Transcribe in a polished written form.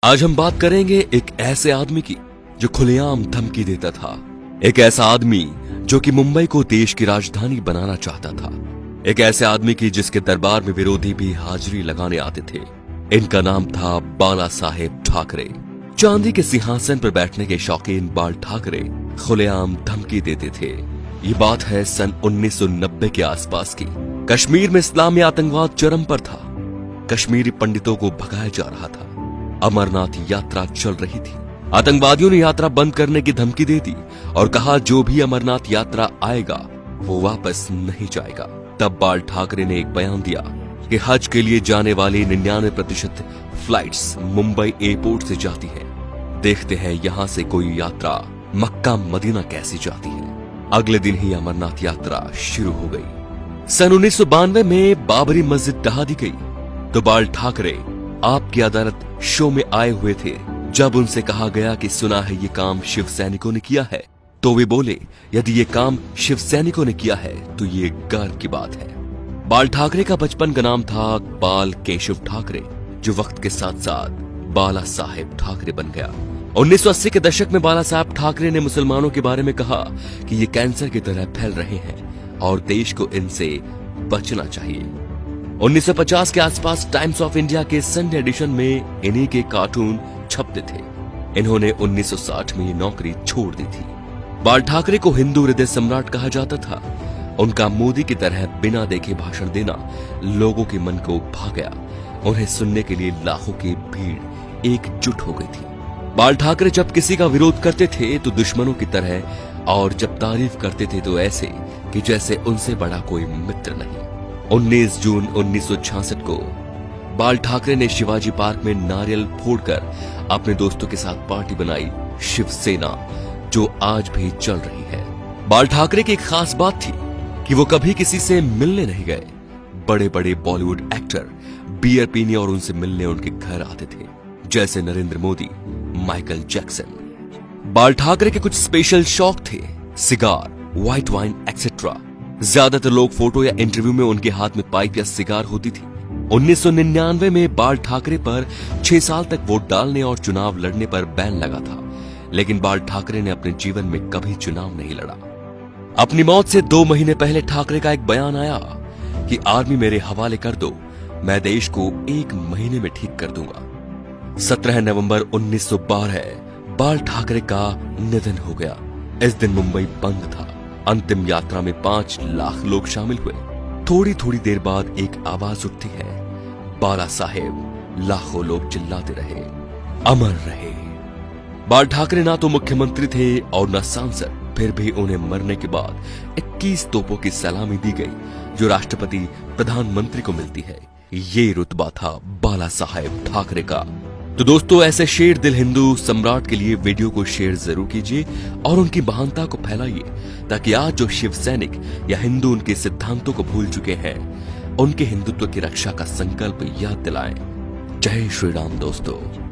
आज हम बात करेंगे एक ऐसे आदमी की जो खुलेआम धमकी देता था। एक ऐसा आदमी जो कि मुंबई को देश की राजधानी बनाना चाहता था। एक ऐसे आदमी की जिसके दरबार में विरोधी भी हाजिरी लगाने आते थे। इनका नाम था बाला साहेब ठाकरे। चांदी के सिंहासन पर बैठने के शौकीन बाल ठाकरे खुलेआम धमकी देते थे। ये बात है सन 1990 के आसपास की। कश्मीर में इस्लामी आतंकवाद चरम पर था। कश्मीरी पंडितों को भगाया जा रहा था। अमरनाथ यात्रा चल रही थी। आतंकवादियों ने यात्रा बंद करने की धमकी दे दी और कहा जो भी अमरनाथ यात्रा आएगा वो वापस नहीं जाएगा। तब बाल ठाकरे ने एक बयान दिया कि हज के लिए जाने वाली 99% फ्लाइट्स मुंबई एयरपोर्ट से जाती हैं। देखते हैं यहां से कोई यात्रा मक्का मदीना कैसी जाती है। अगले दिन ही अमरनाथ यात्रा शुरू हो गई। सन 1992 में बाबरी मस्जिद ढहा दी गई तो बाल ठाकरे आपकी अदालत शो में आए हुए थे। जब उनसे कहा गया कि सुना है ये काम शिव सैनिकों ने किया है, तो वे बोले यदि ये काम शिव सैनिकों ने किया है तो ये गर्व की बात है। बाल ठाकरे का बचपन का नाम था बाल केशव ठाकरे, जो वक्त के साथ साथ बाला साहेब ठाकरे बन गया। 1980 के दशक में बाला साहेब ठाकरे ने मुसलमानों के बारे में कहा कि ये कैंसर की तरह फैल रहे हैं और देश को इनसे बचना चाहिए। 1950 के आसपास टाइम्स ऑफ इंडिया के संडे एडिशन में इन्हीं के कार्टून छपते थे। इन्होंने 1960 में ये नौकरी छोड़ दी थी। बाल ठाकरे को हिंदू हृदय सम्राट कहा जाता था। उनका मोदी की तरह बिना देखे भाषण देना लोगों के मन को भा गया। उन्हें सुनने के लिए लाखों की भीड़ एकजुट हो गई थी। बाल ठाकरे जब किसी का विरोध करते थे तो दुश्मनों की तरह, और जब तारीफ करते थे तो ऐसे कि जैसे उनसे बड़ा कोई मित्र नहीं। 19 जून 1966 को बाल ठाकरे ने शिवाजी पार्क में नारियल फोड़कर अपने दोस्तों के साथ पार्टी बनाई, शिवसेना, जो आज भी चल रही है। बाल ठाकरे की एक खास बात थी कि वो कभी किसी से मिलने नहीं गए। बड़े बड़े बॉलीवुड एक्टर बियर पीने और उनसे मिलने उनके घर आते थे, जैसे नरेंद्र मोदी, माइकल जैक्सन। बाल ठाकरे के कुछ स्पेशल शौक थे, सिगार, व्हाइट वाइन एक्सेट्रा। ज्यादातर लोग फोटो या इंटरव्यू में उनके हाथ में पाइप या सिगार होती थी। 1999 में बाल ठाकरे पर 6 साल तक वोट डालने और चुनाव लड़ने पर बैन लगा था, लेकिन बाल ठाकरे ने अपने जीवन में कभी चुनाव नहीं लड़ा। अपनी मौत से 2 महीने पहले ठाकरे का एक बयान आया कि आर्मी मेरे हवाले कर दो, मैं देश को 1 महीने में ठीक कर दूंगा। 17 नवंबर 1912 बाल ठाकरे का निधन हो गया। इस दिन मुंबई बंद था। अंतिम यात्रा में 5 लाख लोग शामिल हुए। थोड़ी थोड़ी देर बाद एक आवाज उठती है, बाला साहेब। लाखों लोग चिल्लाते रहे, अमर रहे। बाल ठाकरे ना तो मुख्यमंत्री थे और न सांसद, फिर भी उन्हें मरने के बाद 21 तोपों की सलामी दी गई जो राष्ट्रपति प्रधानमंत्री को मिलती है। ये रुतबा था बाला साहेब ठाकरे का। तो दोस्तों, ऐसे शेर दिल हिंदू सम्राट के लिए वीडियो को शेयर जरूर कीजिए और उनकी महानता को फैलाइए, ताकि आज जो शिव सैनिक या हिंदू उनके सिद्धांतों को भूल चुके हैं, उनके हिंदुत्व की रक्षा का संकल्प याद दिलाएं। जय श्री राम दोस्तों।